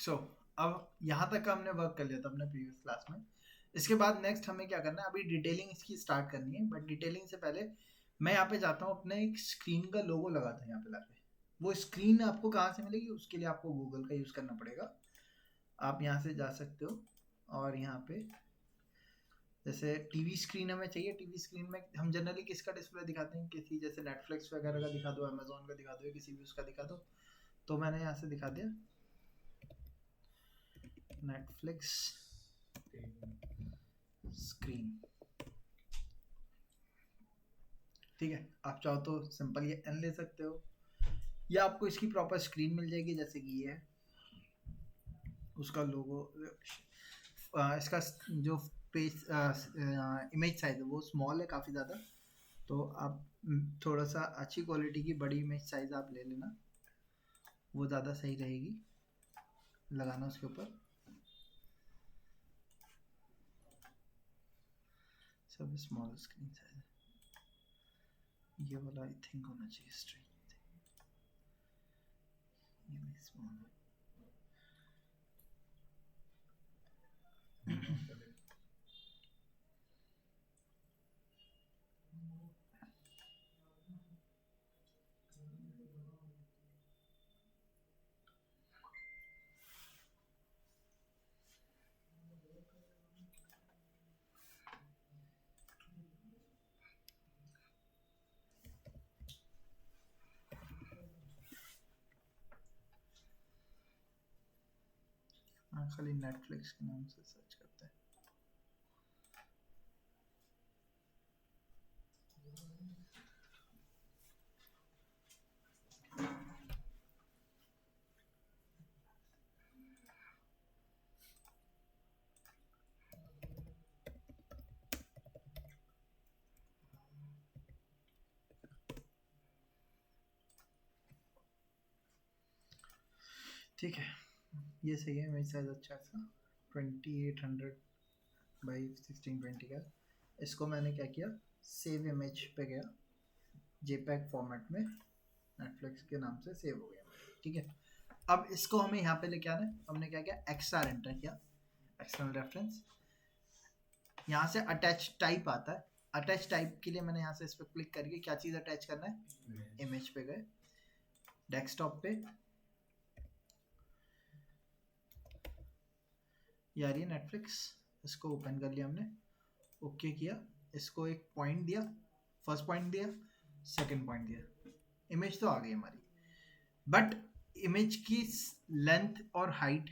सो अब यहाँ तक का हमने वर्क कर लिया था अपने प्रीवियस क्लास में। इसके बाद नेक्स्ट हमें क्या करना है, अभी डिटेलिंग इसकी स्टार्ट करनी है, बट डिटेलिंग से पहले मैं यहाँ पे जाता हूँ अपने एक स्क्रीन का लोगो लगाता हूँ यहाँ पे लाके। वो स्क्रीन आपको कहाँ से मिलेगी, उसके लिए आपको गूगल का यूज़ करना पड़ेगा। आप यहाँ से जा सकते हो और यहाँ पे जैसे टीवी स्क्रीन हमें चाहिए। टीवी स्क्रीन में हम जनरली किसका डिस्प्ले दिखाते हैं, किसी जैसे नेटफ्लिक्स वगैरह का दिखा दो, अमेजोन का दिखा दो, या किसी भी उसका दिखा दो। तो मैंने यहाँ से दिखा दिया नेटफ्लिक्स स्क्रीन। ठीक है, आप चाहो तो सिंपल ये एन ले सकते हो, या आपको इसकी प्रॉपर स्क्रीन मिल जाएगी जैसे कि ये है उसका लोगो। इसका जो पेज इमेज साइज है वो स्मॉल है काफ़ी ज़्यादा, तो आप थोड़ा सा अच्छी क्वालिटी की बड़ी इमेज साइज आप ले लेना, वो ज़्यादा सही रहेगी लगाना उसके ऊपर। सब स्मॉल स्क्रीन साइज, ये वाला आई थिंक होना चाहिए स्ट्रेट, ये भी स्मॉल है। हाँ, खाली नेटफ्लिक्स के नाम से सर्च करते हैं। ठीक है, ये सही है, इमेज साइज अच्छा सा 2800 बाई 1620 का। इसको मैंने क्या किया, सेव इमेज पे गया, जेपैग फॉर्मेट में नेटफ्लिक्स के नाम से सेव हो गया। ठीक है, अब इसको हमें यहाँ पे लेके आना है। हमने क्या किया, XR एंटर किया, एक्सटर्नल रेफरेंस। यहाँ से अटैच टाइप आता है, अटैच टाइप के लिए मैंने यहाँ से इस पर क्लिक करके क्या चीज़ अटैच करना है, इमेज पे गए, डेस्कटॉप पे यार ये नेटफ्लिक्स, इसको ओपन कर लिया हमने, ओके किया, इसको एक पॉइंट दिया, फर्स्ट पॉइंट दिया, सेकंड पॉइंट दिया, इमेज तो आ गई हमारी। बट इमेज की लेंथ और हाइट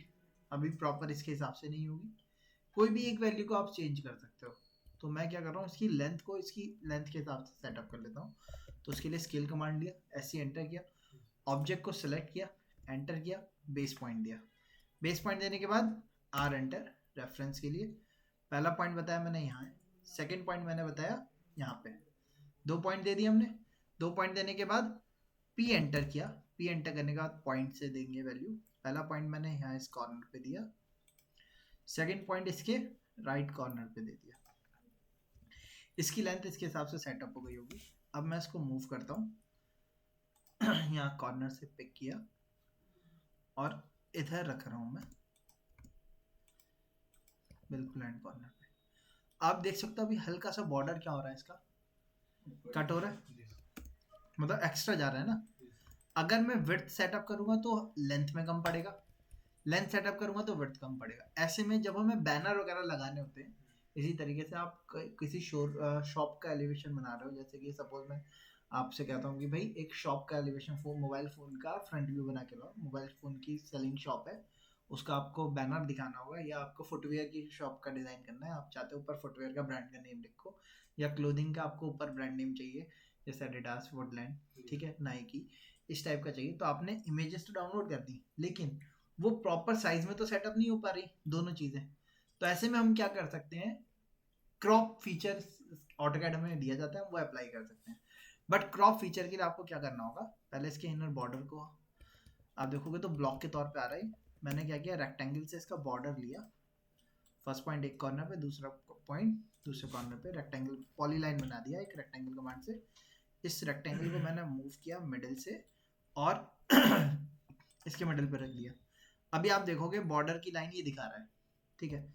अभी प्रॉपर इसके हिसाब से नहीं होगी, कोई भी एक वैल्यू को आप चेंज कर सकते हो। तो मैं क्या कर रहा हूँ, इसकी लेंथ को इसकी लेंथ के हिसाब से सेटअप कर लेता हूँ। तो उसके लिए स्केल कमांड लिया, ऐसे एंटर किया, ऑब्जेक्ट को सिलेक्ट किया, एंटर किया, बेस पॉइंट दिया। बेस पॉइंट देने के बाद आर एंटर, रेफरेंस के लिए पहला पॉइंट बताया मैंने यहाँ है, सेकेंड पॉइंट मैंने बताया यहाँ पे, 2 पॉइंट दे दिए हमने। 2 पॉइंट देने के बाद पी एंटर किया, पी एंटर करने के बाद पॉइंट से देंगे वैल्यू। पहला पॉइंट मैंने यहाँ इस कॉर्नर पे दिया, सेकेंड पॉइंट इसके राइट कॉर्नर पे दे दिया। इसकी लेंथ इसके हिसाब से सेटअप हो गई होगी। अब मैं इसको मूव करता हूँ, यहाँ कॉर्नर से पिक किया और इधर रख रहा हूँ मैं, बिल्कुल एंड कॉर्नर पे। आप देख सकते हो अभी हल्का सा बॉर्डर क्या हो रहा है, इसका कट हो रहा है, मतलब एक्स्ट्रा जा रहा है ना। अगर मैं विड्थ सेटअप करूंगा तो लेंथ में कम पड़ेगा, लेंथ सेटअप करूंगा तो विड्थ कम पड़ेगा। ऐसे में जब हमें बैनर वगैरह लगाने होते हैं, इसी तरीके से आप किसी शॉप का एलिवेशन बना रहे हो, जैसे कि सपोज मैं आपसे कहता हूँ कि भाई एक शॉप का एलिवेशन फोन, मोबाइल फ़ोन का फ्रंट व्यू बना के लो, मोबाइल फ़ोन की सेलिंग शॉप है, उसका आपको बैनर दिखाना होगा, या आपको फुटवेयर की शॉप का डिज़ाइन करना है, आप चाहते हो ऊपर फुटवेयर का ब्रांड का नेम लिखो, या क्लोथिंग का आपको ऊपर ब्रांड नेम चाहिए जैसे एडिडास, वुडलैंड, ठीक है, नाइकी, इस टाइप का चाहिए, तो आपने इमेजेस तो डाउनलोड कर दी, लेकिन वो प्रॉपर साइज में तो सेटअप नहीं हो पा रही दोनों चीज़ें। तो ऐसे में हम क्या कर सकते हैं, क्रॉप फीचर ऑटोकैड में दिया जाता है, वो अप्लाई कर सकते हैं। बट क्रॉप फीचर के लिए आपको क्या करना होगा, पहले इसके इनर बॉर्डर को आप देखोगे तो ब्लॉक के तौर पे आ रहा है। मैंने क्या किया, रेक्टेंगल से इसका बॉर्डर लिया, फर्स्ट पॉइंट एक कॉर्नर पे, दूसरा पॉइंट दूसरे कॉर्नर पे, रेक्टेंगल पॉलीलाइन बना दिया एक रेक्टेंगल कमांड से। इस रेक्टेंगल को मैंने मूव किया मिडिल से और इसके मिडिल पे रख दिया। अभी आप देखोगे बॉर्डर की लाइन ये दिखा रहा है, ठीक है।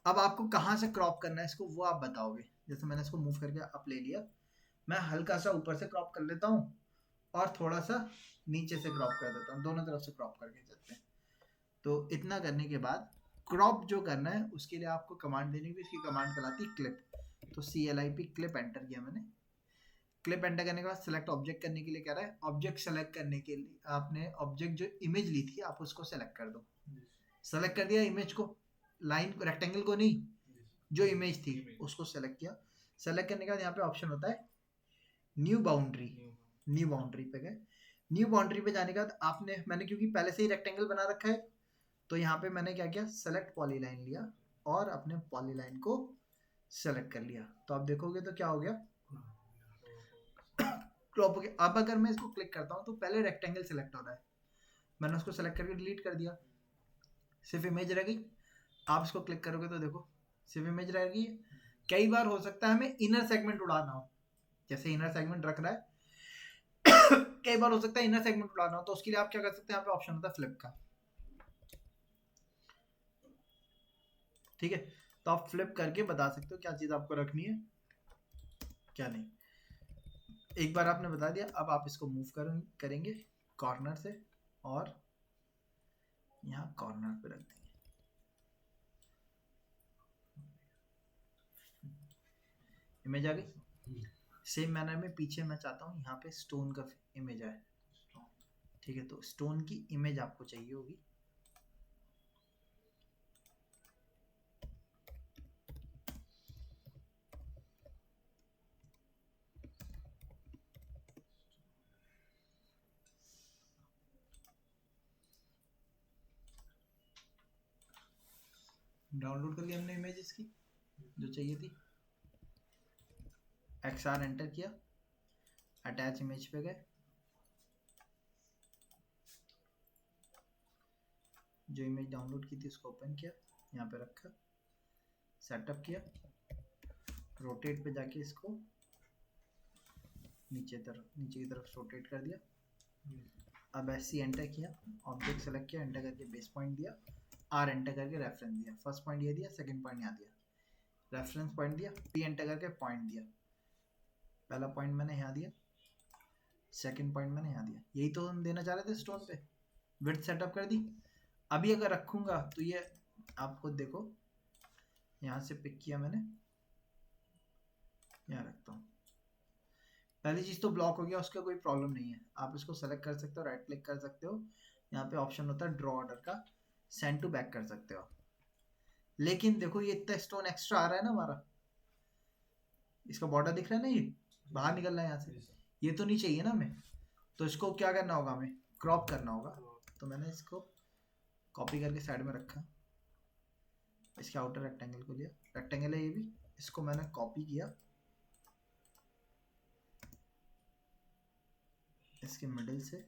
अब आपको कहाँ से क्रॉप करना है इसको, वो आप बताओगे। जैसे मैंने इसको मूव करके अप ले लिया, मैं हल्का सा ऊपर से क्रॉप कर लेता हूँ और थोड़ा सा नीचे से क्रॉप कर देता हूँ, दोनों तरफ से क्रॉप करके चलते हैं। तो इतना करने के बाद क्रॉप जो करना है उसके लिए आपको कमांड देनी होगी, इसकी कमांड कहलाती है क्लिप। तो CLIP क्लिप एंटर किया मैंने। क्लिप एंटर करने के बाद सेलेक्ट ऑब्जेक्ट करने के लिए कह रहा है, ऑब्जेक्ट सेलेक्ट करने के लिए आपने ऑब्जेक्ट जो इमेज ली थी आप उसको सेलेक्ट कर दो। सेलेक्ट कर दिया इमेज को, लाइन को, रेक्टेंगल को नहीं, जो इमेज थी उसको सेलेक्ट किया। सेलेक्ट करने के बाद यहाँ पे ऑप्शन होता है न्यू बाउंड्री, न्यू बाउंड्री पे गए। न्यू बाउंड्री पे जाने के बाद आपने, मैंने क्योंकि पहले से ही रेक्टेंगल बना रखा है तो यहाँ पे मैंने क्या किया, सेलेक्ट पॉलीलाइन लिया और अपने पॉलीलाइन को सेलेक्ट कर लिया। तो आप देखोगे तो क्या हो गया, क्रॉप हो गया। अब अगर मैं इसको क्लिक करता हूँ तो पहले रेक्टेंगल सेलेक्ट हो रहा है, मैंने उसको सेलेक्ट करके डिलीट कर दिया, सिर्फ इमेज रह गई। आप इसको क्लिक करोगे तो देखो सिर्फ इमेज रह गई है। कई बार हो सकता है हमें इनर सेगमेंट उड़ाना हो, जैसे इनर सेगमेंट रख रहा है कई बार हो सकता है इनर सेगमेंट उड़ाना हो, तो उसके लिए आप क्या कर सकते हैं, यहाँ पे ऑप्शन होता है फ्लिप का, ठीक है। तो आप फ्लिप करके बता सकते हो क्या चीज आपको रखनी है क्या नहीं। एक बार आपने बता दिया, अब आप इसको मूव करेंगे कॉर्नर से और यहाँ कॉर्नर पे रख देंगे। इमेज आ गई। सेम मैनर में पीछे मैं चाहता हूँ यहाँ पे स्टोन का इमेज आए, ठीक है। तो स्टोन की इमेज आपको चाहिए होगी, डाउनलोड कर लिया हमने इमेज इसकी जो चाहिए थी। XR एंटर किया, अटैच इमेज पे गए, जो इमेज डाउनलोड की थी उसको ओपन किया, यहाँ पे रखा, सेटअप किया, रोटेट पे जाके इसको नीचे की तरफ रोटेट कर दिया। अब SC एंटर किया, ऑब्जेक्ट सेलेक्ट किया, एंटर करके बेस पॉइंट दिया, R एंटर करके रेफरेंस दिया, फर्स्ट पॉइंट ये दिया, सेकंड पॉइंट यहाँ दिया, रेफरेंस पॉइंट दिया, P एंटर करके पॉइंट दिया, पहला पॉइंट मैंने यहाँ दिया, सेकंड पॉइंट मैंने यहाँ दिया। यही तो हम देना चाह रहे थे स्टोन पे, विड्थ सेटअप कर दी। अभी अगर रखूंगा तो ये आप खुद देखो, यहाँ से पिक किया मैंने, यहाँ रखता हूँ, पहली चीज तो ब्लॉक हो गया, उसका कोई प्रॉब्लम नहीं है। आप इसको सेलेक्ट कर सकते हो, राइट क्लिक कर सकते हो, यहाँ पे ऑप्शन होता है ड्रॉ ऑर्डर का, सेंड टू बैक कर सकते हो। लेकिन देखो ये इतना स्टोन एक्स्ट्रा आ रहा है ना हमारा, इसका बॉर्डर दिख रहा है ना, ये बाहर निकल रहा है यहाँ से, ये तो नहीं चाहिए ना हमें। तो इसको क्या करना होगा, हमें क्रॉप करना होगा। तो मैंने इसको कॉपी करके साइड में रखा, इसके आउटर रेक्टेंगल को लिया, रेक्टेंगल है ये भी, इसको मैंने कॉपी किया, इसके मिडिल से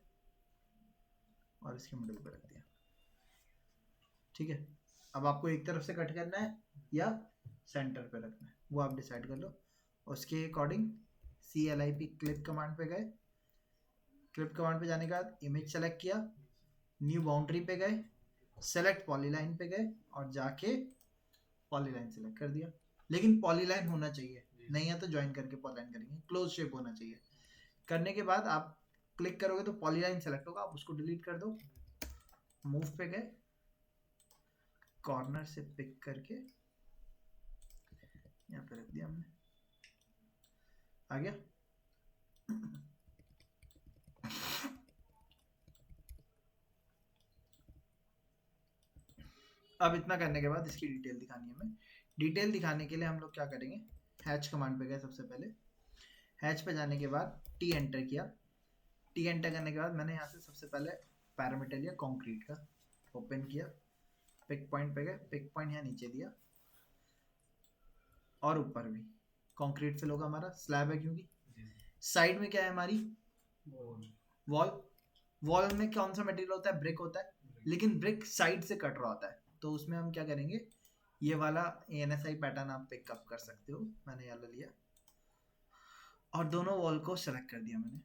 और इसके मिडिल पे रख दिया, ठीक है। अब आपको एक तरफ से कट करना है या सेंटर पे रखना है वो आप डिसाइड कर लो। उसके अकॉर्डिंग CLIP क्लिप कमांड पे गए, क्लिप कमांड पे जाने के बाद इमेज सेलेक्ट किया, न्यू बाउंड्री पे गए, सेलेक्ट पॉलीलाइन पे गए और जाके पॉलीलाइन सेलेक्ट कर दिया। लेकिन पॉलीलाइन होना चाहिए, नहीं है तो ज्वाइन करके पॉलीलाइन करेंगे, क्लोज शेप होना चाहिए। करने के बाद आप क्लिक करोगे तो पॉलीलाइन सेलेक्ट होगा, आप उसको डिलीट कर दो, मूव पे गए, कॉर्नर से पिक करके यहाँ पे रख दिया हमने, आ गया। अब इतना करने के बाद इसकी डिटेल दिखानी है हमें। डिटेल दिखाने के लिए हम लोग क्या करेंगे, हैच कमांड पे गए सबसे पहले, हैच पे जाने के बाद T एंटर किया, T एंटर करने के बाद मैंने यहाँ से सबसे पहले पैरामीटर लिया कंक्रीट का, ओपन किया, पिक पॉइंट पे गए, पिक पॉइंट यहाँ नीचे दिया और ऊपर भी कंक्रीट फिल होगा हमारा, स्लैब है क्योंकि साइड में क्या है हमारी वॉल। वॉल में कौन सा मटेरियल होता है, ब्रिक होता है, लेकिन ब्रिक साइड से कट रहा होता है, तो उसमें हम क्या करेंगे, ये वाला ANSI पैटर्न आप पिकअप कर सकते हो, मैंने ये वाला लिया और दोनों वॉल को सेलेक्ट कर दिया मैंने।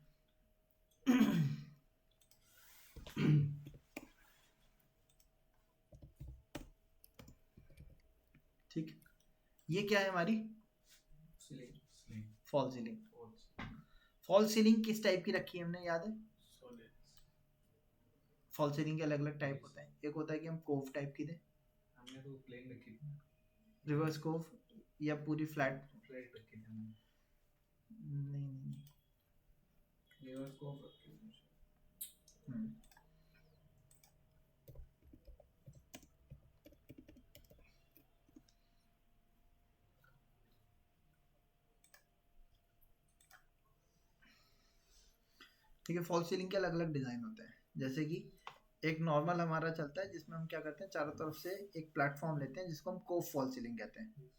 ठीक, ये क्या है हमारी फॉल सीलिंग। फॉल सीलिंग किस टाइप की रखी है हमने, याद है? फॉल सीलिंग के अलग अलग टाइप होते हैं। एक होता है कि हम कोव टाइप की दें, हमने तो प्लेन रखी थी, रिवर्स कोव, या पूरी फ्लैट फ्लैट रखी थी हमने, नहीं। रिवर्स कोव रखी थी। ठीक है, फॉल सीलिंग के अलग अलग डिजाइन होते हैं। जैसे कि एक नॉर्मल हमारा चलता है जिसमें हम क्या करते हैं, चारों तरफ से एक प्लेटफॉर्म लेते हैं जिसको हम कोव फॉल सीलिंग कहते हैं।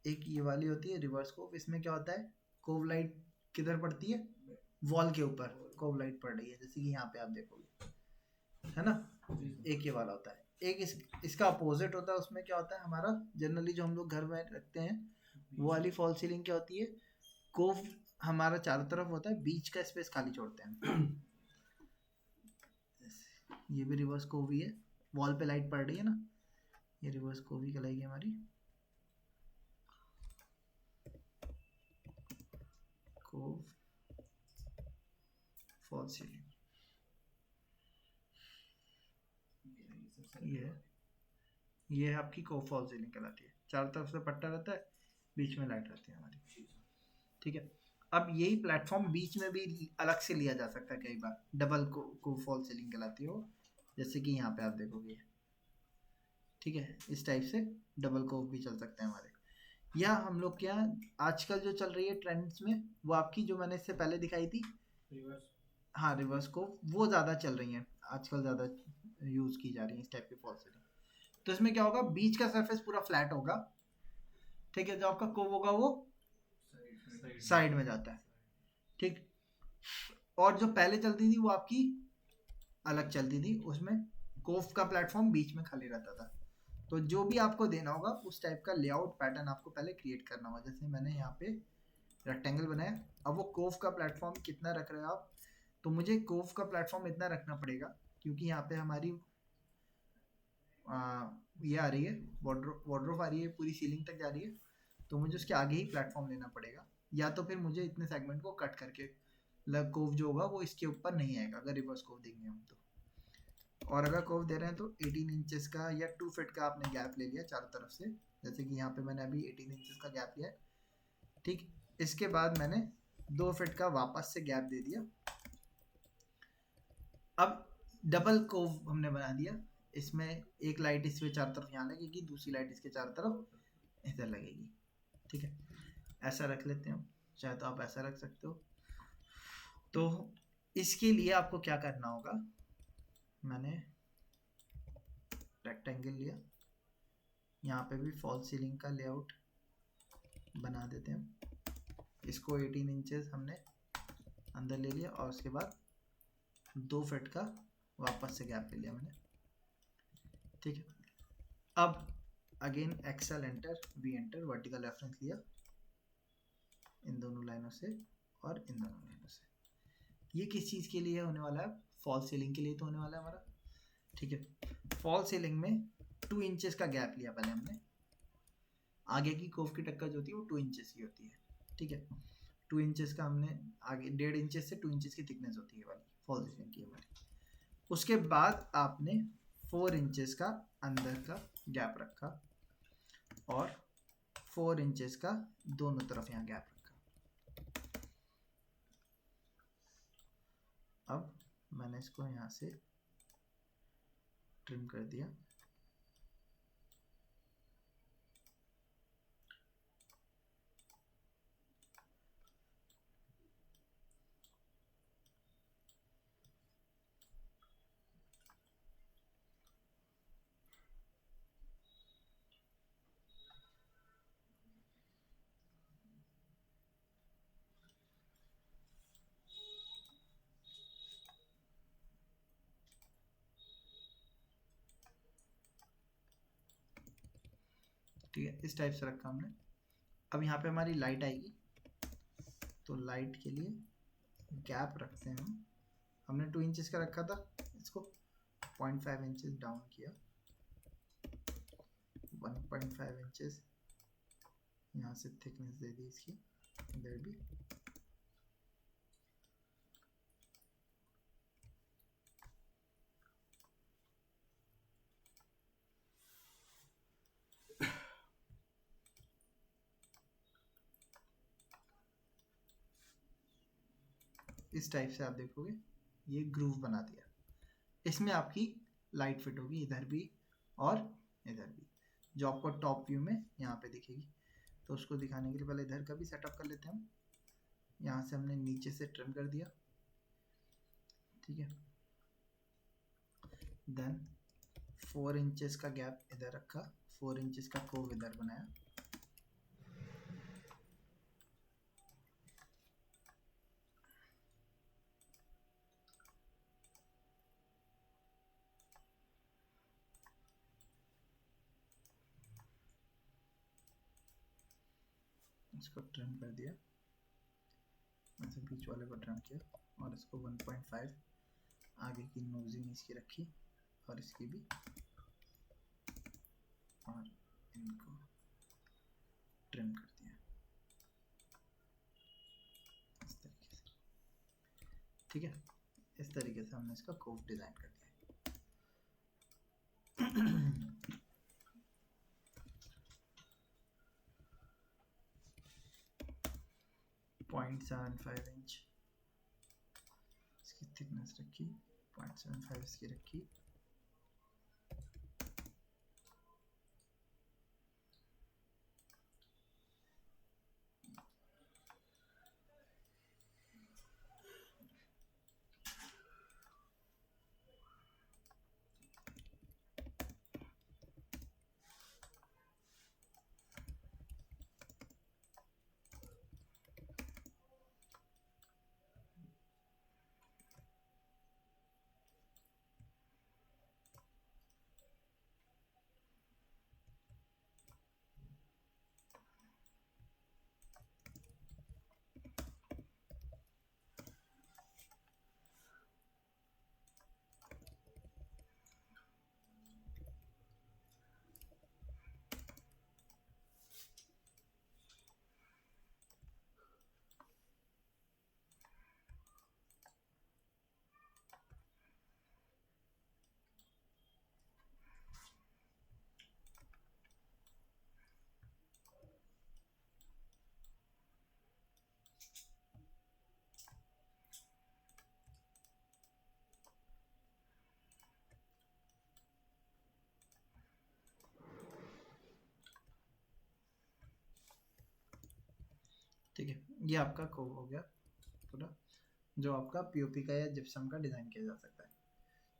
एक ये वाली होती है रिवर्स कोव, इसमें क्या होता है, कोव लाइट किधर पड़ती है, वॉल के ऊपर कोव लाइट पड़ रही है, जैसे कि यहाँ पे आप देखोगे, है ना। एक ये वाला होता है। एक इसका अपोजिट होता है, उसमें क्या होता है हमारा, जनरली जो हम लोग घर में रखते हैं वो वाली फॉल सीलिंग क्या होती है, कोव हमारा चारों तरफ होता है, बीच का स्पेस खाली छोड़ते हैं। ये भी रिवर्स कोव ही है, वॉल पे लाइट पड़ रही है ना, ये रिवर्स कोव ही कहलाएगी हमारी कोव फॉल सीलिंग। ये आपकी कोव फॉल सीलिंग कहलाती है, चारों तरफ से पट्टा रहता है, बीच में लाइट रहती है हमारी। ठीक है, अब यही प्लेटफॉर्म बीच में भी अलग से लिया जा सकता है कई बार, डबल को फॉल सीलिंग कहलाती हो, जैसे कि यहाँ पे आप देखोगे। ठीक है, इस टाइप से डबल कोव भी चल सकते हैं हमारे। या हम लोग क्या, आजकल जो चल रही है ट्रेंड्स में, वो आपकी जो मैंने इससे पहले दिखाई थी रिवर्स, हाँ रिवर्स कोव, वो ज़्यादा चल रही हैं आजकल, ज़्यादा यूज़ की जा रही है इस टाइप की फॉल सीलिंग। तो इसमें क्या होगा, बीच का सरफेस पूरा फ्लैट होगा, ठीक है, जो आपका कोव होगा वो साइड में जाता है। ठीक, और जो पहले चलती थी वो आपकी अलग चलती थी, उसमें कोव का प्लेटफॉर्म बीच में खाली रहता था। तो जो भी आपको देना होगा उस टाइप का लेआउट पैटर्न आपको पहले क्रिएट करना होगा। जैसे मैंने यहाँ पे रेक्टेंगल बनाया, अब वो कोव का प्लेटफॉर्म कितना रख रहे हो आप, तो मुझे कोव का प्लेटफॉर्म इतना रखना पड़ेगा, क्योंकि यहाँ पे हमारी ये आ रही है, वार्डरोब आ रही है, पूरी सीलिंग तक जा रही है, तो मुझे उसके आगे ही प्लेटफॉर्म लेना पड़ेगा, या तो फिर मुझे इतने सेगमेंट को कट करके लग कोव जो होगा वो इसके ऊपर नहीं आएगा अगर रिवर्स कोव देंगे हम तो। और अगर कोव दे रहे हैं तो 18 इंचेस का या 2 फीट का आपने गैप ले लिया चारों तरफ से, जैसे कि यहाँ पे मैंने अभी 18 इंचेस का गैप लिया है। ठीक, इसके बाद मैंने 2 फीट का वापस से गैप दे दिया। अब डबल कोव हमने बना दिया, इसमें एक लाइट इसमें चारों तरफ यहाँ लगेगी, दूसरी लाइट इसके चारों तरफ इधर लगेगी। ठीक है, ऐसा रख लेते हैं, चाहे तो आप ऐसा रख सकते हो। तो इसके लिए आपको क्या करना होगा, मैंने रेक्टेंगल लिया, यहाँ पे भी फॉल सीलिंग का लेआउट बना देते हैं। इसको 18 इंचेस हमने अंदर ले लिया, और उसके बाद 2 फीट का वापस से गैप ले लिया मैंने। ठीक है, अब again Excel enter, V enter, vertical reference लिया इन दोनों लाइनों से और इन दोनों लाइनों से। ये किस चीज़ के लिए होने वाला है, फॉल सीलिंग के लिए तो होने वाला है हमारा। ठीक है, फॉल सीलिंग में 2 इंचेस का गैप लिया पहले हमने, आगे की कोव की टक्कर जो होती है वो 2 इंचेस की होती है। ठीक है, 2 इंचेस का हमने आगे 1.5 इंचेस से 2 इंचेस की थिकनेस होती है वाली फॉल सीलिंग की हमारी। उसके बाद आपने 4 इंचेस का अंदर का गैप रखा और 4 इंचेस का दोनों तरफ यहाँ गैप रखा। अब मैंने इसको यहाँ से ट्रिम कर दिया। ठीक है, इस टाइप से रखा हमने। अब यहाँ पे हमारी लाइट आएगी, तो लाइट के लिए गैप रखते हैं हम, हमने 2 इंचेस का रखा था इसको, 0.5 इंचेस डाउन किया, 1.5 इंचेस यहाँ से थिकनेस दे दी इसकी, इधर भी इस टाइप से आप देखोगे ये ग्रूव बना दिया। इसमें आपकी लाइट फिट होगी इधर भी और इधर भी, जो आपको टॉप व्यू में यहाँ पे दिखेगी। तो उसको दिखाने के लिए पहले इधर का भी सेटअप कर लेते हैं हम। यहाँ से हमने नीचे से ट्रिम कर दिया, ठीक है। देन 4 इंचेस का गैप इधर रखा, 4 इंचेस का कोव इधर बनाया, इसको ट्रिम कर दिया, ऐसे बीच वाले को ट्रिम किया और इसको 1.5 आगे की नोजिंग इसकी रखी और इसकी भी, और इनको ट्रिम कर दिया इस तरीके से, ठीक है। इस तरीके से हमने इसका कोव डिजाइन कर दिया। 0.75 इंच इसकी थिकनेस रखी, 0.75 इसकी रखी, ठीक है। ये आपका कोव हो गया पूरा, जो आपका पीओपी का या जिप्सम का डिज़ाइन किया जा सकता है।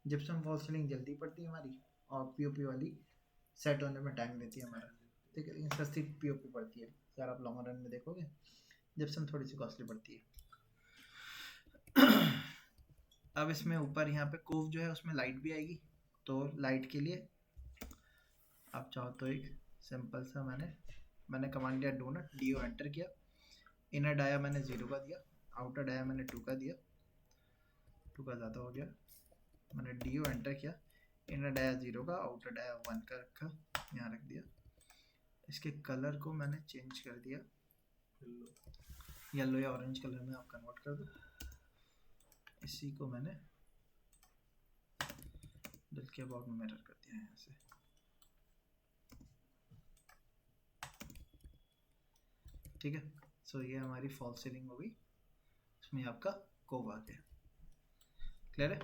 जिप्सम फॉल सीलिंग जल्दी पड़ती है हमारी, और पीओपी वाली सेट होने में टाइम लेती है हमारा, ठीक है। लेकिन सस्ती पीओपी पड़ती है, अगर आप लॉन्ग रन में देखोगे जिप्सम थोड़ी सी कॉस्टली पड़ती है। अब इसमें ऊपर यहाँ पे कोव जो है उसमें लाइट भी आएगी, तो लाइट के लिए आप चाहो तो एक सिंपल सा मैंने कमांड दिया डोनट, डीओ एंटर किया, इनर डाया मैंने 0 का दिया, आउटर डाया मैंने 2 का दिया, 2 का ज़्यादा हो गया, मैंने डीओ एंटर किया, इनर डाया 0 का, आउटर डाया 1 का रखा, यहाँ रख दिया। इसके कलर को मैंने चेंज कर दिया, येलो या ऑरेंज कलर में आप कन्वर्ट कर दो। इसी को मैंने दिल के अबाउट में मिरर कर दिया यहाँ से, ठीक है। सो ये हमारी फॉल सीलिंग हो गई, इसमें आपका कोव आ गया, क्लियर है।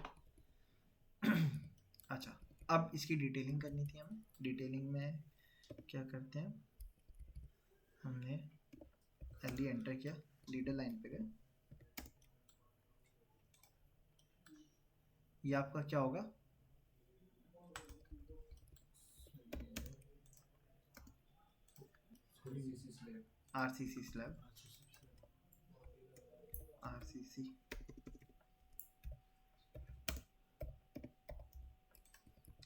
अच्छा, अब इसकी डिटेलिंग करनी थी हमें। डिटेलिंग में क्या करते हैं, हमने एल एंटर किया, लीडर लाइन पे गए, ये आपका क्या होगा, RCC slab, RCC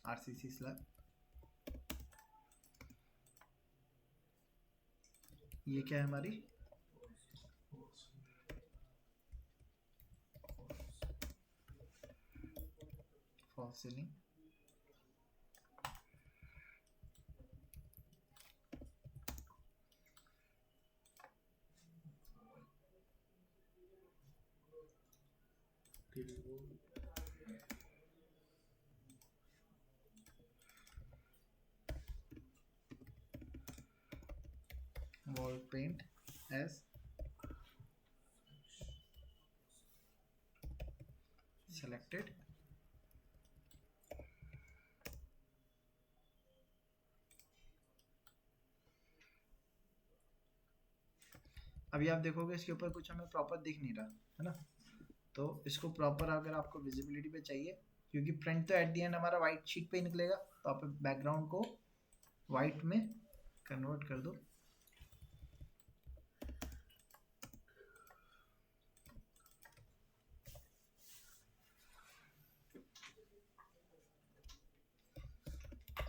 RCC slab. ये क्या है हमारी फॉल सीलिंग, एक्सपेक्टेड। अभी आप देखोगे इसके ऊपर कुछ हमें प्रॉपर दिख नहीं रहा है ना, तो इसको प्रॉपर अगर आपको विजिबिलिटी पे चाहिए, क्योंकि प्रिंट तो एट दी एंड हमारा वाइट शीट पे ही निकलेगा, तो आप बैकग्राउंड को वाइट में कन्वर्ट कर दो।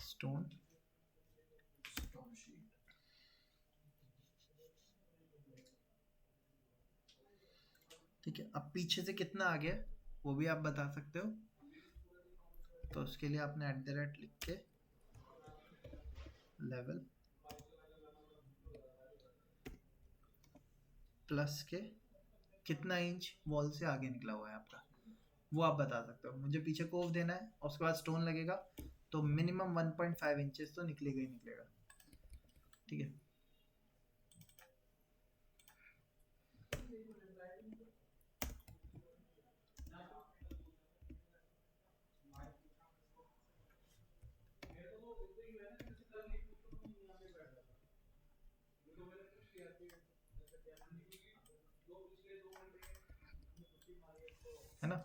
Stone stone sheet. ठीक है। अब पीछे से कितना आ गया वो भी आप बता सकते हो, तो उसके लिए आपने @ लिख के लेवल प्लस के कितना इंच वॉल से आगे निकला हुआ है आपका, वो आप बता सकते हो। मुझे पीछे कोव देना है और उसके बाद स्टोन लगेगा, तो मिनिमम 1.5 इंचेस तो निकलेगा ही निकलेगा। ठीक है। है ना।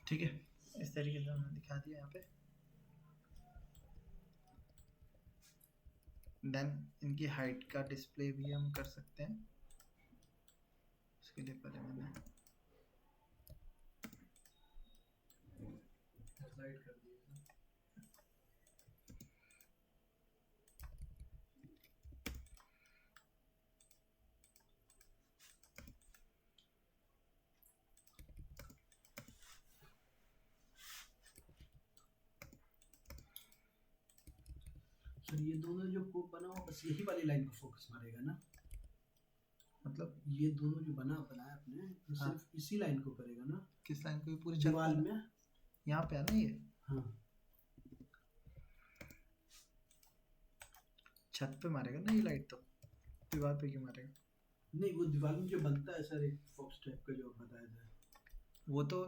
ठीक है, इस तरीके से हमने दिखा दिया यहाँ पे। देन इनकी हाइट का डिस्प्ले भी हम कर सकते हैं। उसके लिए पहले मैंने स्लाइड कर दिया। सर ये दोनों जो कोप बना हुआ बस यही वाली लाइन को फोकस मारेगा ना, मतलब ये दोनों जो बनाया आपने ये हाँ। सिर्फ इसी लाइन को करेगा ना, किस लाइन को, पूरी दीवार में। यहाँ पे है ना ये हाँ छत पे मारेगा ना ये लाइट, तो दीवार पे क्यों मारेगा? नहीं, वो दीवार में जो बनता है सर एक फॉक्स टाइप का जो बताया था। वो तो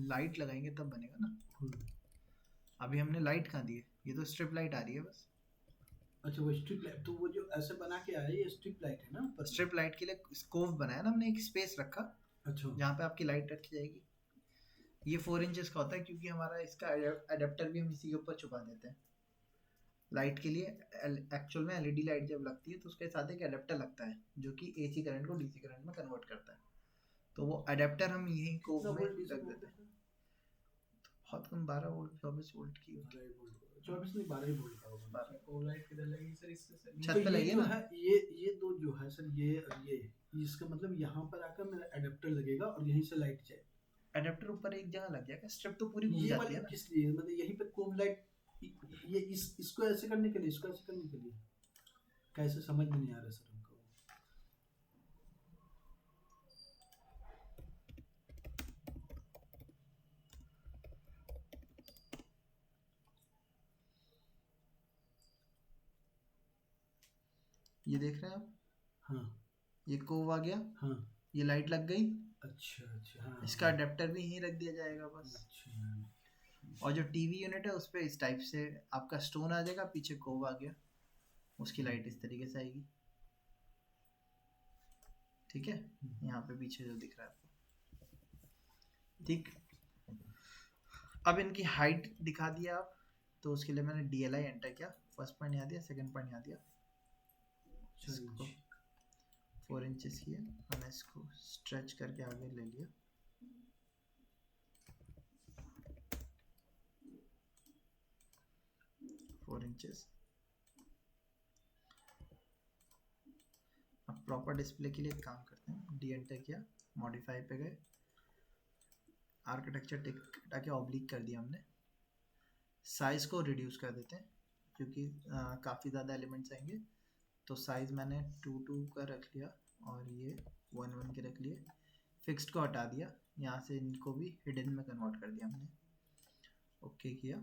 लाइट लगाएंगे तब बनेगा ना। हम्म। अभी हमने लाइट कहाँ दी है, ये तो स्ट्रिप लाइट आ रही है बस। अच्छा वो स्ट्रिप लाइट, तो वो जो ऐसे बना के आया ये स्ट्रिप लाइट है ना ऊपर में? स्ट्रिप लाइट के लिए स्कोप बनाया ना हमने, एक स्पेस रखा अच्छा जहाँ पे आपकी लाइट रखी जाएगी। ये 4 इंचेस का होता है, क्योंकि हमारा इसका अडेप्टर भी हम इसी के ऊपर छुपा देते हैं लाइट के लिए। एक्चुअल में एलईडी लाइट जब लगती है तो उसके साथ एक अडेप्टर लगता है जो कि एसी करंट को डीसी करंट में कन्वर्ट करता है, तो वो अडेप्टर हम यही कोप कितना में वोल्ट डीसी रख देते हैं। बहुत कम, 12 वोल्ट 24 वोल्ट की होती है। 24 नहीं 12 ही वोल्ट का होगा। 12 कोव लाइट किधर लगी सर? इससे सर छत तो पे ये लगी है जो ना। है ये दो जो है सर ये इसका मतलब यहाँ पर आकर मेरा अडेप्टर लगेगा और यहीं से लाइट जाए। अडेप्टर ऊपर एक जगह लग जाएगा, स्ट्रिप तो पूरी घूम ये जाती वाली है ना। किस लिए, मतलब यहीं पे कोब लाइट ये इसको ऐसे करने के लिए, इसको ऐसे करने के लिए कैसे समझ में नहीं आ रहा सर हमको। ये देख रहे हैं आप, हाँ ये कोव आ गया, हाँ ये लाइट लग गई, अच्छा हाँ इसका अडेप्टर भी यहीं रख दिया जाएगा बस। अच्छा और जो टीवी यूनिट है उस पर इस टाइप से आपका स्टोन आ जाएगा, पीछे कोव आ गया, उसकी लाइट इस तरीके से आएगी। ठीक है, यहाँ पे पीछे जो दिख रहा है आपको। ठीक, अब इनकी हाइट दिखा दिया आप, तो उसके लिए मैंने DLI एंटर किया। फर्स्ट पॉइंट यहाँ दिया, सेकंड पॉइंट यहाँ दिया, इसको 4 इंचेस किया, मैंने इसको स्ट्रेच करके आगे ले लिया। Four inches. अब प्रॉपर डिस्प्ले के लिए एक काम करते हैं, डी एंटर किया, मॉडिफाई पे गए, आर्किटेक्चर टिक के ऑब्लिक कर दिया हमने। साइज को रिड्यूस कर देते हैं क्योंकि काफ़ी ज़्यादा एलिमेंट्स आएंगे, तो साइज मैंने 2 का रख लिया और ये 1 के रख लिए। फिक्स्ड को हटा दिया, यहाँ से इनको भी हिडन में कन्वर्ट कर दिया हमने। ओके किया,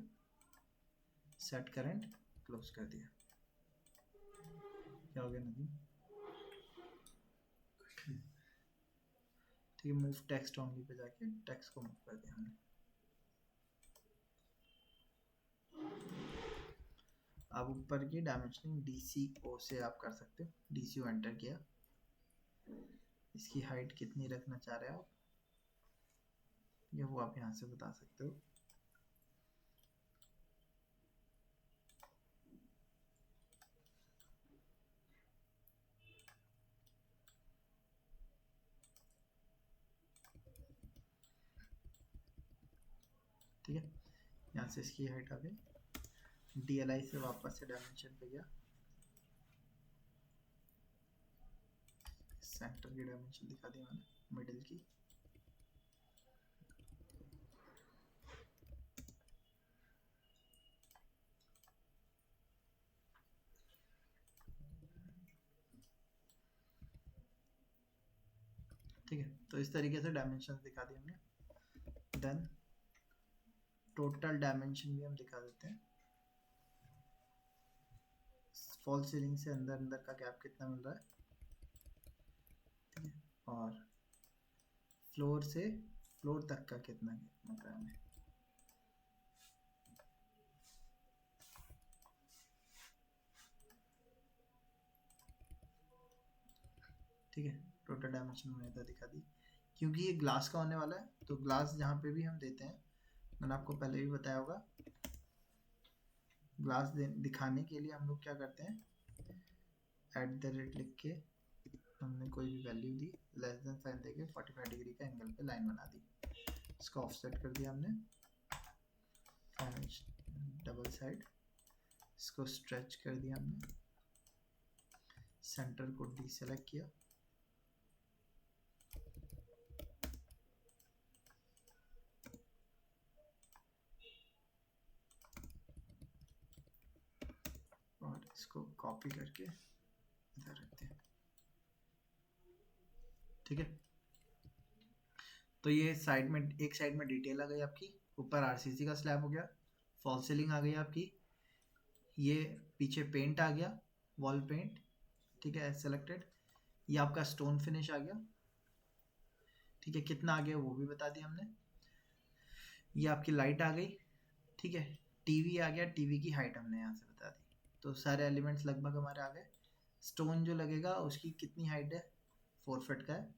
सेट करंट, क्लोज कर दिया। क्या हो गया नदीम? ठीक है, मूव टेक्स्ट ओनली पे जाके टेक्स्ट को मूव कर दिया हमने। अब ऊपर की डायमेंशनिंग DCO से आप कर सकते हो। DCO एंटर किया। इसकी हाइट कितनी रखना चाह रहे हो आप, ये वो आप यहाँ से बता सकते हो। ठीक है, यहाँ से इसकी हाइट आ गई। DLI से वापस से डायमेंशन पे गया, सेंटर की डायमेंशन दिखा दी मैंने, मिडिल की। ठीक है, तो इस तरीके से डायमेंशन दिखा दिए हमने। देन टोटल डायमेंशन भी हम दिखा देते हैं। फॉल सीलिंग से अंदर अंदर का गैप कितना मिल रहा है, ठीक है, और फ्लोर से फ्लोर तक का कितना गैप मिल रहा है हमें। ठीक है, टोटल डायमेंशन मैंने इधर दिखा दी। क्योंकि ये ग्लास का होने वाला है, तो ग्लास जहाँ पे भी हम देते हैं, मैंने आपको पहले भी बताया होगा, ग्लास दिखाने के लिए हम लोग क्या करते हैं, @ लिख के हमने कोई भी वैल्यू दी, लेस देन साइन देके 45 डिग्री का एंगल पे लाइन बना दी। इसको ऑफसेट कर दिया हमने 5 इंच डबल साइड। इसको स्ट्रेच कर दिया हमने, सेंटर को डीसेलेक्ट किया, और इसको कॉपी करके इधर रखते हैं। ठीक है, तो ये साइड में, एक साइड में डिटेल आ गई आपकी, ऊपर RCC का स्लैब हो गया, फॉल सीलिंग आ गई आपकी, ये पीछे पेंट आ गया, वॉल पेंट, ठीक है, सेलेक्टेड। ये आपका स्टोन फिनिश आ गया, ठीक है, कितना आ गया वो भी बता दिया हमने। ये आपकी लाइट आ गई, ठीक है, टीवी आ गया, टीवी की हाइट हमने यहाँ से बता दी। तो सारे एलिमेंट्स लगभग हमारे आ गए। स्टोन जो लगेगा उसकी कितनी हाइट है, 4 फीट का है।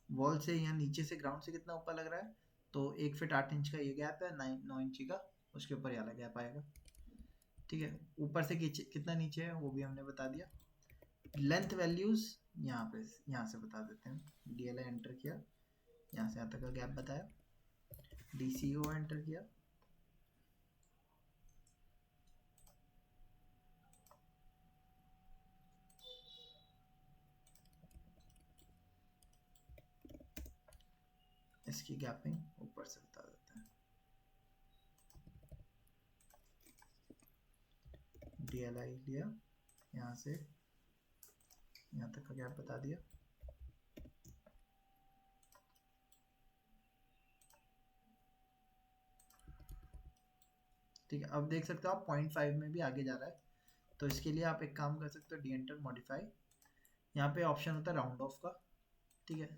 वॉल से यहाँ नीचे से ग्राउंड से कितना ऊपर लग रहा है, तो 1 फीट 8 इंच का ये गैप है, 9 इंची का, उसके ऊपर ये वाला गैप आएगा। ठीक है, ऊपर से कितना नीचे है वो भी हमने बता दिया। लेंथ वैल्यूज यहाँ पे, यहाँ से बता देते हैं। DLI एंटर किया, यहाँ से यहाँ तक का गैप बताया। DCO एंटर किया, इसकी गैपिंग ऊपर से बता देते हैं। DLI लिया, यहाँ से यहाँ तक का गैप बता दिया। ठीक है, अब देख सकते हो आप 0.5 में भी आगे जा रहा है। तो इसके लिए आप एक काम कर सकते हो, डी-एंटर मॉडिफाई, यहाँ पे ऑप्शन होता है राउंड ऑफ का, ठीक है,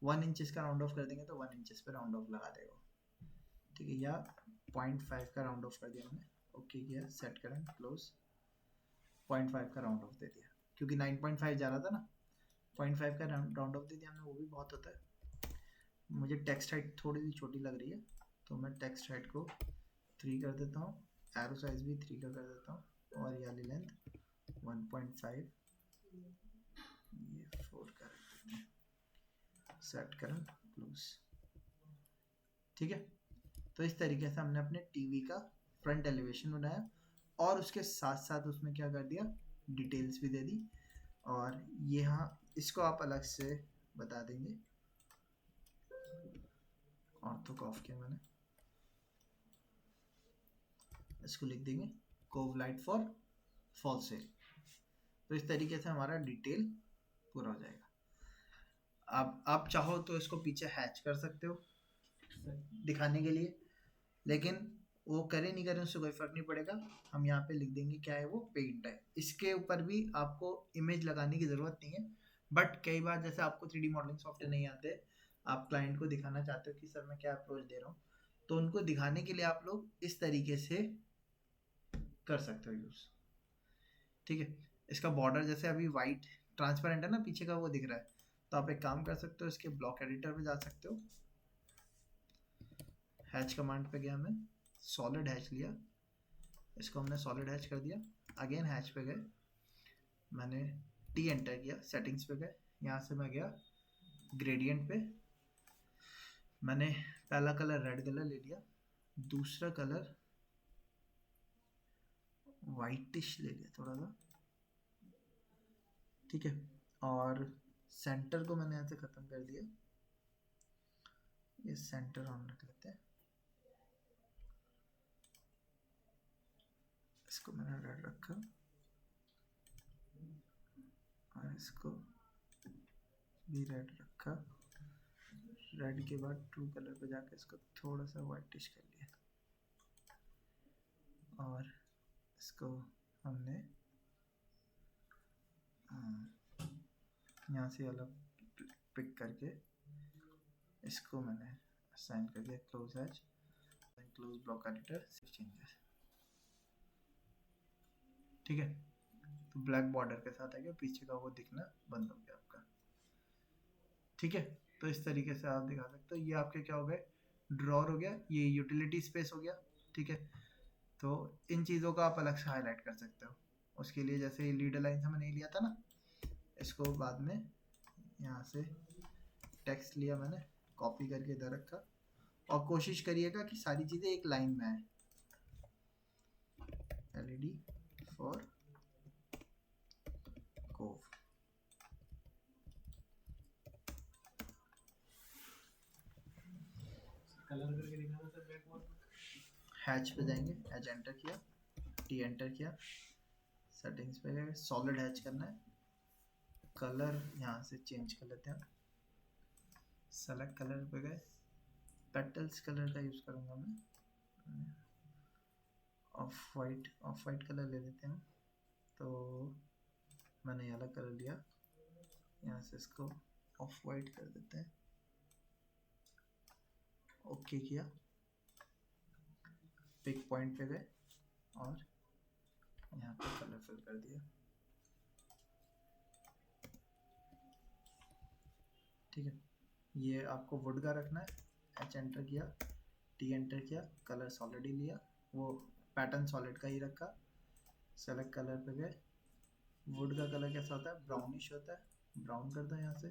1 इंचेस का राउंड ऑफ कर देंगे तो 1 इंचेस पे राउंड ऑफ लगा देगा, ठीक है, या 0.5 का राउंड ऑफ कर दिया हमने। ओके किया, सेट करें, क्लोज, 0.5 का राउंड ऑफ दे दिया, क्योंकि 9.5 जा रहा था ना, 0.5 का राउंड ऑफ दे दिया हमने, वो भी बहुत होता है। मुझे टेक्स्ट हाइट थोड़ी सी छोटी लग रही है, तो मैं टेक्स्ट हाइट को 3 कर देता हूँ, एरो साइज भी 3 का कर देता हूँ, और ये वाली लेंथ 1.5, ये 4 का रख देते हैं, सेट करें, क्लोज। ठीक है, तो इस तरीके से हमने अपने टीवी का फ्रंट एलिवेशन बनाया, और उसके साथ साथ उसमें क्या कर दिया, डिटेल्स भी दे दी। और यहाँ इसको आप अलग से बता देंगे, ऑर्थो को ऑफ किया मैंने, इसको लिख देंगे cove light for fall cell. तो इस तरीके से हमारा डिटेल पूरा हो जाएगा। अब आप चाहो तो इसको पीछे हैच कर सकते हो दिखाने के लिए, लेकिन वो करे नहीं करे उससे कोई फर्क नहीं पड़ेगा। हम यहाँ पे लिख देंगे क्या है वो पेंट है। इसके ऊपर भी आपको इमेज लगाने की ज़रूरत नहीं है, बट कई बार जैसे आपको 3D मॉडलिंग सॉफ्टवेयर नहीं आते, आप क्लाइंट को दिखाना चाहते हो कि सर मैं क्या अप्रोच दे रहा हूँ, तो उनको दिखाने के लिए आप लोग इस तरीके से कर सकते हो यूज़। ठीक है, इसका बॉर्डर जैसे अभी वाइट ट्रांसपेरेंट है ना, पीछे का वो दिख रहा है, तो आप एक काम कर सकते हो, इसके ब्लॉक एडिटर पे जा सकते हो, हैच कमांड पे गया मैं, सॉलिड हैच लिया, इसको हमने सॉलिड हैच कर दिया। अगेन हैच पे गए, मैंने टी एंटर किया, सेटिंग्स पे गए, यहाँ से मैं गया ग्रेडियंट पे, मैंने पहला कलर रेड कलर ले लिया, दूसरा कलर वाइटिश ले लिया थोड़ा सा, ठीक है, और सेंटर को मैंने यहाँ से ख़त्म कर दिया, ये सेंटर ऑन रख लेते हैं, इसको मैंने रेड रखा और इसको भी रेड रखा। रेड के बाद ट्रू कलर पे जाकर इसको थोड़ा सा वाइटिश कर लिया और इसको हमने यहाँ से अलग पिक करके इसको मैंने असाइन कर दिया close edge, close block editor, save changes. ठीक है, तो ब्लैक बॉर्डर के साथ आ गया, पीछे का वो दिखना बंद हो गया आपका। ठीक है, तो इस तरीके से आप दिखा सकते हो। ये आपके क्या हो गए, ड्रॉर हो गया, ये यूटिलिटी स्पेस हो गया। ठीक है, तो इन चीज़ों का आप अलग से हाईलाइट कर सकते हो। उसके लिए जैसे लीडर लाइन से मैंने लिया था ना, इसको बाद में यहाँ से टेक्स्ट लिया मैंने, कॉपी करके इधर रखा, और कोशिश करिएगा कि सारी चीज़ें एक लाइन में आए। LED फॉर कोव, कलर करके दिखाना सर बैकवॉल। हैच पे जाएंगे, हैच एंटर किया, टी एंटर किया, सेटिंग्स पे गए, सॉलिड हैच करना है, कलर यहाँ से चेंज कर लेते हैं, सेलेक्ट कलर पे गए, पेटल्स कलर का यूज़ करूँगा मैं, ऑफ वाइट कलर ले लेते हैं। तो मैंने ये वाला कलर लिया, यहाँ से इसको ऑफ वाइट कर देते हैं, ओके किया, पिक पॉइंट पे गए और यहाँ पे कलर फिल कर दिया। ठीक है, ये आपको वुड का रखना है, एच एंटर किया, टी एंटर किया, कलर सॉलिड ही लिया, वो पैटर्न सॉलिड का ही रखा, सेलेक्ट कलर पे गए, वुड का कलर कैसा होता है, ब्राउनिश होता है, ब्राउन कर दो यहाँ से,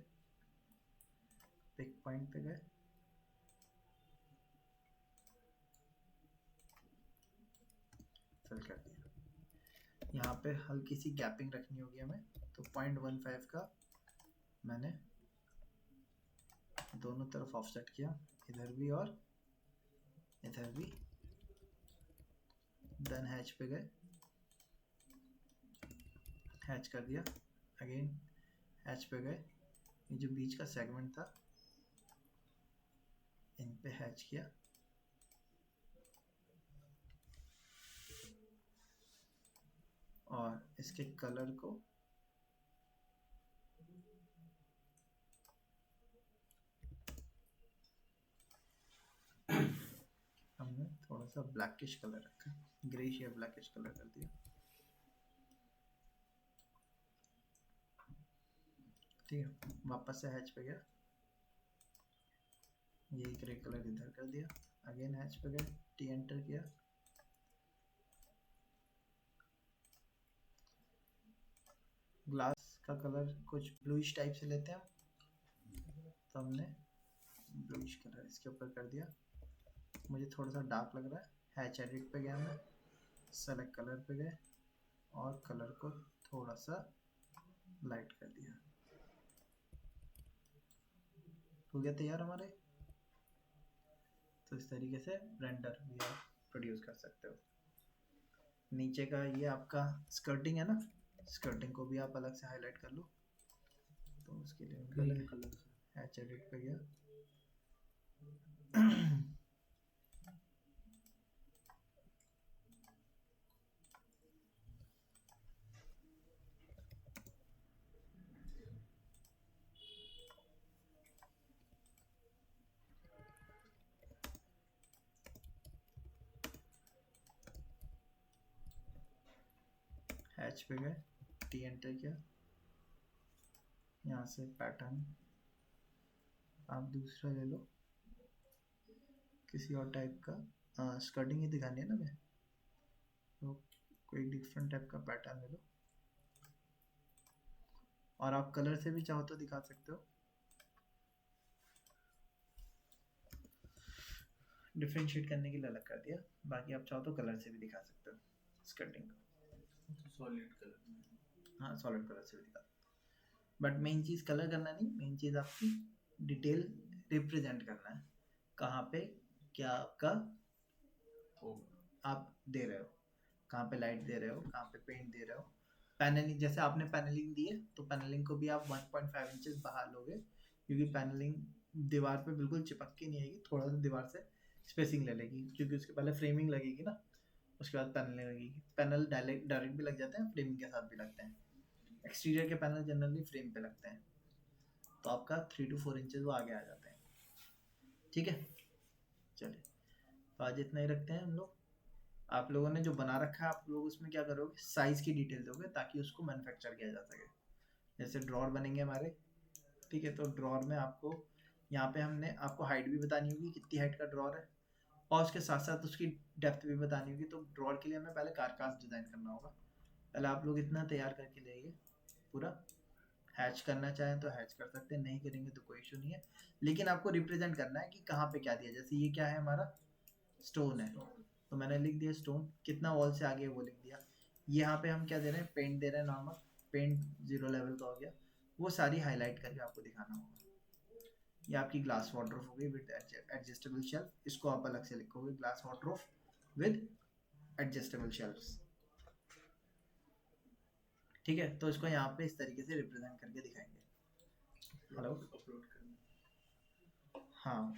पिक पॉइंट पे गए, फिल कर दिया। यहाँ पे हल्की सी गैपिंग रखनी होगी हमें, तो 0.15 का मैंने दोनों तरफ ऑफसेट किया, इधर भी और इधर भी। देन हैच पे गए, हैच कर दिया, अगेन हैच पे गए, ये जो बीच का सेगमेंट था इन पे हैच किया, और इसके कलर को हमने थोड़ा सा ब्लैकिश कलर रखा, ग्रेश या ब्लैकिश कलर कर दिया। ठीक है, वापस से हैच पे गया, ये ग्रे कलर इधर कर दिया, अगेन हैच पे गए, टी एंटर किया, ग्लास का कलर कुछ ब्लूइश टाइप से लेते हैं, तो हमने ब्लूइश कलर इसके ऊपर कर दिया, मुझे थोड़ा सा डार्क लग रहा है, हैच एडिट पे गया मैं, सेलेक्ट कलर पे गए और कलर को थोड़ा सा लाइट कर दिया। हो गया तैयार हमारे। तो इस तरीके से रेंडर भी आप प्रोड्यूस कर सकते हो। नीचे का ये आपका स्कर्टिंग है ना, स्कर्टिंग को भी आप अलग से हाईलाइट कर लो। तो उसके लिए मैं ग्रीन पहले कलर से हैच एडिट पे गया। हैच पे गए, टी एंटर किया, यहाँ से पैटर्न आप दूसरा ले लो किसी और टाइप का। स्कर्टिंग ही दिखानी है ना मैं, तो कोई डिफरेंट टाइप का पैटर्न ले लो। और आप कलर से भी चाहो तो दिखा सकते हो, डिफरेंशिएट करने के लिए अलग कर दिया। बाकी आप चाहो तो कलर से भी दिखा सकते हो स्कर्टिंग को। Solid colour. हाँ सॉलिड कलर से भी दिखा, बट मेन चीज़ कलर करना नहीं, मेन चीज़ आपकी डिटेल रिप्रेजेंट करना है, कहाँ पे क्या आपका आप दे रहे हो, कहाँ पे लाइट दे रहे हो, कहाँ पे पेंट दे रहे हो। पैनलिंग, जैसे आपने पैनलिंग दी है तो पैनलिंग को भी आप 1.5 इंचेस बाहर लोगे, क्योंकि पैनलिंग दीवार पे बिल्कुल चिपक के नहीं आएगी, थोड़ा सा दीवार से स्पेसिंग ले लेगी, क्योंकि उसके पहले फ्रेमिंग लगेगी ना, उसके बाद पैनलिंग लगेगी। पैनल डायरेक्ट भी लग जाते हैं, फ्रेमिंग के साथ भी लगते हैं। एक्सटीरियर के पैनल जनरली फ्रेम पे लगते हैं, तो आपका 3 to 4 इंचेस वो आगे आ जाते हैं। ठीक है, चलिए तो आज इतना ही रखते हैं हम लोग। आप लोगों ने जो बना रखा है, आप लोग उसमें क्या करोगे, साइज की डिटेल दोगे ताकि उसको मैन्युफैक्चर किया जा सके। जैसे ड्रॉर बनेंगे हमारे, ठीक है, तो ड्रॉर में आपको यहाँ पे हमने आपको हाइट भी बतानी होगी, कितनी हाइट का ड्रॉर है, और उसके साथ साथ उसकी डेप्थ भी बतानी होगी। तो ड्रॉर के लिए हमें पहले कारकास डिज़ाइन करना होगा। पहले आप लोग इतना तैयार करके लेंगे पूरा। हैच करना चाहें तो हैच कर सकते हैं, नहीं करेंगे तो कोई इशू नहीं है, लेकिन आपको रिप्रेजेंट करना है कि कहाँ पे क्या दिया। जैसे ये क्या है हमारा, स्टोन है, तो मैंने लिख दिया स्टोन, कितना वॉल से आगे है वो लिख दिया। यहाँ पे हम क्या दे रहे हैं, पेंट दे रहे हैं नॉर्मल, पेंट 0 लेवल का हो गया, वो सारी हाईलाइट करके आपको दिखाना होगा। ये आपकी ग्लास वार्डरोब हो गई विद एडजस्टेबल शेल्फ, इसको आप अलग से लिखोगे, glass wardrobe with adjustable shelves. ठीक है, तो इसको यहाँ पे इस तरीके से रिप्रेजेंट करके दिखाएंगे। हेलो, अपलोड करना। हाँ